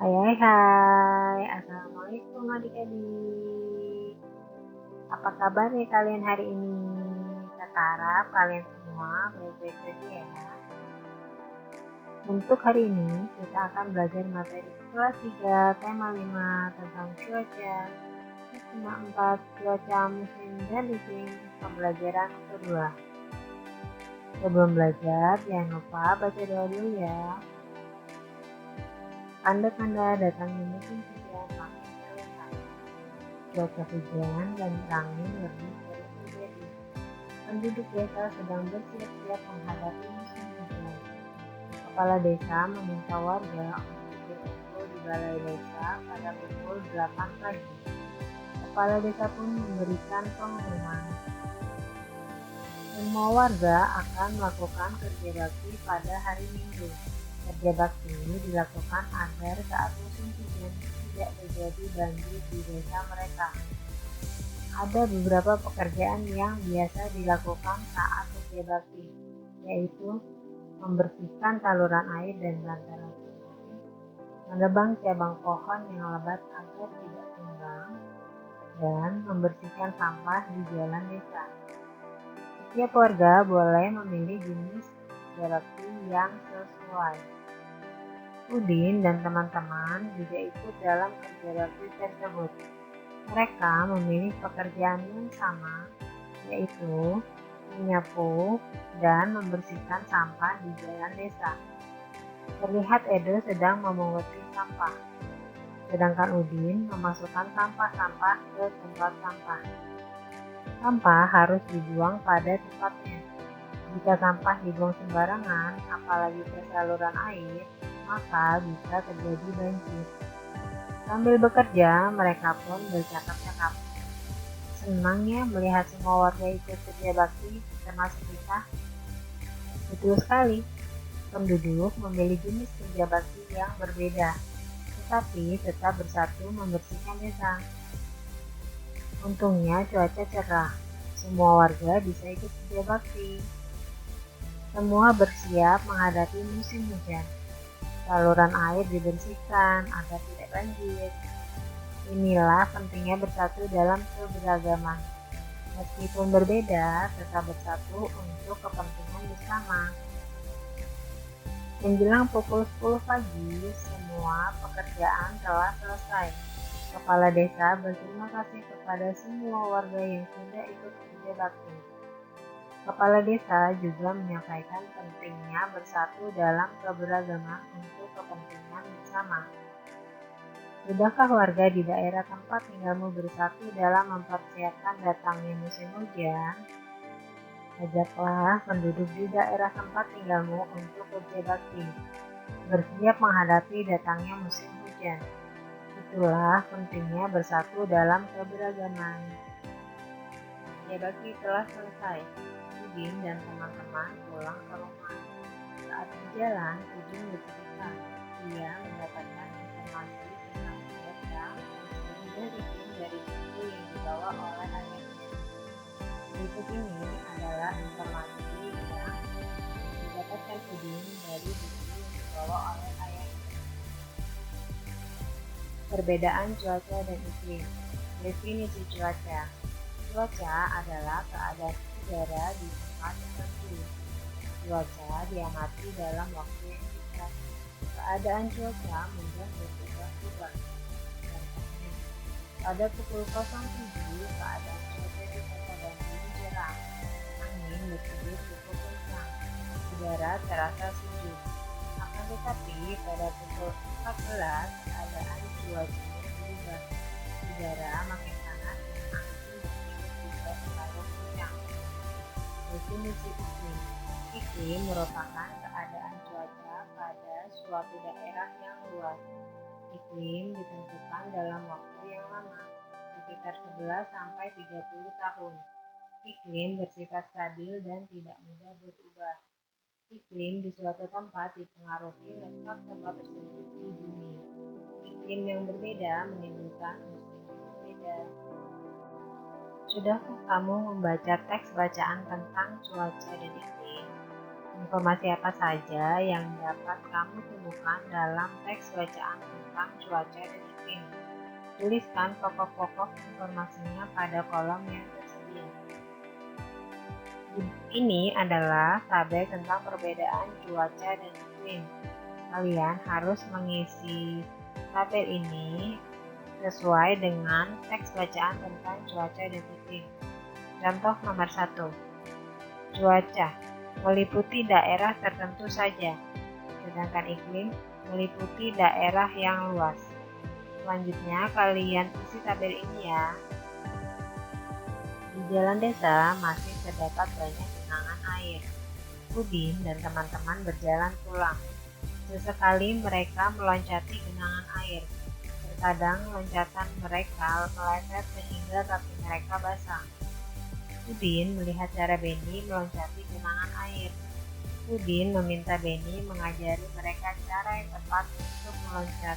Hai hai hai, Assalamualaikum adik-adik. Apa kabar nih kalian hari ini? Kita harap kalian semua baik-baik saja ya. Untuk hari ini kita akan belajar materi kelas 3 tema 5 tentang cuaca. Tema 4 cuaca musim dan iklim pembelajaran kedua. Sebelum belajar jangan lupa baca doa dulu ya. Tanda-tanda datangnya musim hujan makin terlihat. Cuaca hujan dan angin lebih sering terjadi. Penduduk desa sedang bersiap-siap menghadapi musim hujan. Kepala desa meminta warga untuk berkumpul di balai desa pada pukul 8 pagi. Kepala desa pun memberikan pengumuman. Semua warga akan melakukan kerja bakti pada hari Minggu. Kerja bakti ini dilakukan agar saat musim hujan tidak terjadi banjir di desa mereka. Ada beberapa pekerjaan yang biasa dilakukan saat kerja bakti, yaitu membersihkan saluran air dan bantaran sungai, menebang cabang pohon yang lebat agar tidak tumbang, dan membersihkan sampah di jalan desa. Setiap warga boleh memilih jenis kerja bakti yang sesuai. Udin dan teman-teman juga ikut dalam kerja bakti tersebut. Mereka memilih pekerjaan yang sama, yaitu menyapu dan membersihkan sampah di jalan desa. Terlihat Edo sedang memungut sampah, sedangkan Udin memasukkan sampah-sampah ke tempat sampah. Sampah harus dibuang pada tempatnya. Jika sampah dibuang sembarangan, apalagi ke saluran air, maka bisa terjadi banjir. Sambil bekerja, mereka pun bercakap-cakap. Senangnya melihat semua warga ikut kerja bakti, termasuk kita. Betul sekali, penduduk memilih jenis kerja bakti yang berbeda, tetapi tetap bersatu membersihkan desa. Untungnya cuaca cerah, semua warga bisa ikut kerja bakti. Semua bersiap menghadapi musim hujan. Saluran air dibersihkan agar tidak banjir. Inilah pentingnya bersatu dalam keberagaman. Meskipun berbeda, tetap bersatu untuk kepentingan bersama. Menjelang pukul 10 pagi, semua pekerjaan telah selesai. Kepala desa berterima kasih kepada semua warga yang sudah ikut kerja bakti. Kepala desa juga menyampaikan pentingnya bersatu dalam keberagaman untuk kepentingan bersama. Sudahkah warga di daerah tempat tinggalmu bersatu dalam mempersiapkan datangnya musim hujan? Ajaklah penduduk di daerah tempat tinggalmu untuk kerja bakti, bersiap menghadapi datangnya musim hujan. Itulah pentingnya bersatu dalam keberagaman. Kerja bakti telah selesai. Udin dan teman-teman pulang ke rumah. Saat berjalan, Udin bercerita. Ia mendapatkan informasi tentang cuaca, musim dan iklim dari buku yang dibawa oleh ayahnya. Berikut ini adalah informasi yang didapatkan Udin dari buku yang dibawa oleh ayahnya. Perbedaan cuaca dan iklim. Definisi cuaca. Cuaca adalah keadaan udara di tempat tertentu. Cuaca diamati dalam waktu yang singkat. Keadaan cuaca mudah berubah-ubah. Contohnya, pada pukul 07, keadaan cuaca di kota Bandung cerah. Angin bertiup cukup kencang. Udara terasa sejuk. Akan tetapi, pada pukul 14, keadaan cuacanya berubah. Udara makin panas dan angin bertiup juga terlalu kencang. Definisi iklim. Iklim merupakan keadaan cuaca pada suatu daerah yang luas. Iklim ditentukan dalam waktu yang lama, sekitar 11 sampai 30 tahun. Iklim bersifat stabil dan tidak mudah berubah. Iklim di suatu tempat dipengaruhi letak tempat tersebut di bumi. Iklim yang berbeda menimbulkan musim yang berbeda. Sudahkah kamu membaca teks bacaan tentang cuaca dan iklim? Informasi apa saja yang dapat kamu temukan dalam teks bacaan tentang cuaca dan iklim? Tuliskan pokok-pokok informasinya pada kolom yang tersedia. Ini adalah tabel tentang perbedaan cuaca dan iklim. Kalian harus mengisi tabel ini sesuai dengan teks bacaan tentang cuaca dan iklim. Contoh nomor 1. Cuaca meliputi daerah tertentu saja, sedangkan iklim meliputi daerah yang luas. Selanjutnya, kalian isi tabel ini ya. Di jalan desa masih terdapat banyak genangan air. Udin dan teman-teman berjalan pulang. Sesekali mereka meloncati genangan air. Terkadang loncatan mereka meleset sehingga kaki mereka basah. Udin melihat cara Benny meloncati genangan air. Udin meminta Benny mengajari mereka cara yang tepat untuk meloncat.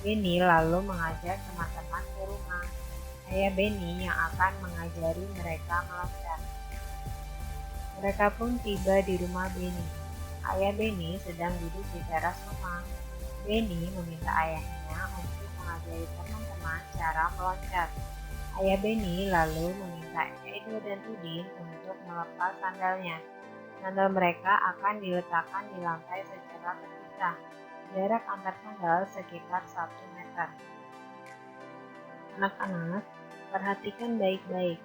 Benny lalu mengajak teman-teman ke rumah. Ayah Benny yang akan mengajari mereka meloncat. Mereka pun tiba di rumah Benny. Ayah Benny sedang duduk di teras rumah. Benny meminta ayahnya untuk mengajari teman-teman cara meloncat. Ayah Benny lalu meminta Edo dan Udin untuk melepas sandalnya. Sandal mereka akan diletakkan di lantai secara terpisah. Jarak antar sandal sekitar 1 meter. Anak-anak, perhatikan baik-baik.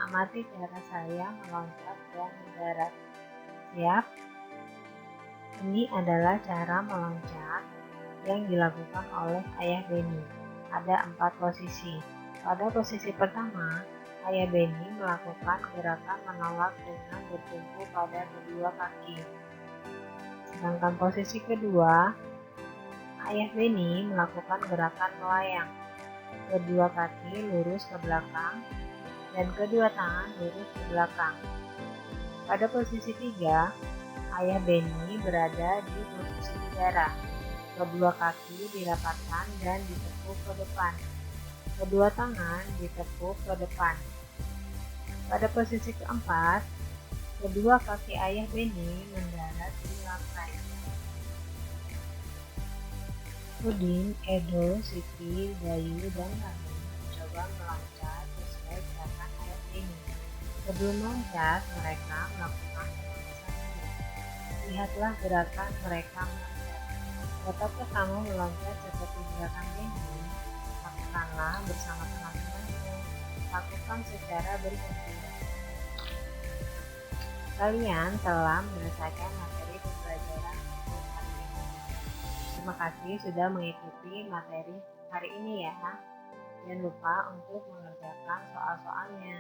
Amati cara saya meloncat dan mendarat. Siap? Ini adalah cara meloncat yang dilakukan oleh ayah Benny. Ada 4 posisi. Pada posisi pertama, ayah Benny melakukan gerakan menolak dengan bertumpu pada kedua kaki. Sedangkan posisi kedua, ayah Benny melakukan gerakan melayang. Kedua kaki lurus ke belakang dan kedua tangan lurus ke belakang. Pada posisi 3, ayah Benny berada di posisi udara. Kedua kaki dirapatkan dan ditekuk ke depan. Kedua tangan ditekuk ke depan. Pada posisi keempat, kedua kaki ayah Benny mendarat di lantai. Udin, Edo, Siti, Dayu, dan Rani mencoba meloncat sesuai gerakan ayah Benny. Sebelum meloncat, mereka melakukan pemanasan dulu. Lihatlah gerakan mereka meloncat. Dapatkah kamu meloncat seperti gerakan Benny? Lakukanlah bersama teman-temanmu. Lakukan secara bergantian. Kalian telah menyelesaikan materi pembelajaran untuk hari ini. Terima kasih sudah mengikuti materi hari ini ya. Jangan lupa untuk mengerjakan soal-soalnya.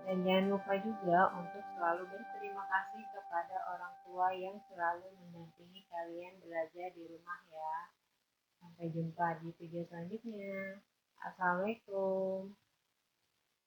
Dan jangan lupa juga untuk selalu berterima kasih kepada orang tua yang selalu mendampingi kalian belajar di rumah ya. Sampai jumpa di video selanjutnya. Assalamualaikum.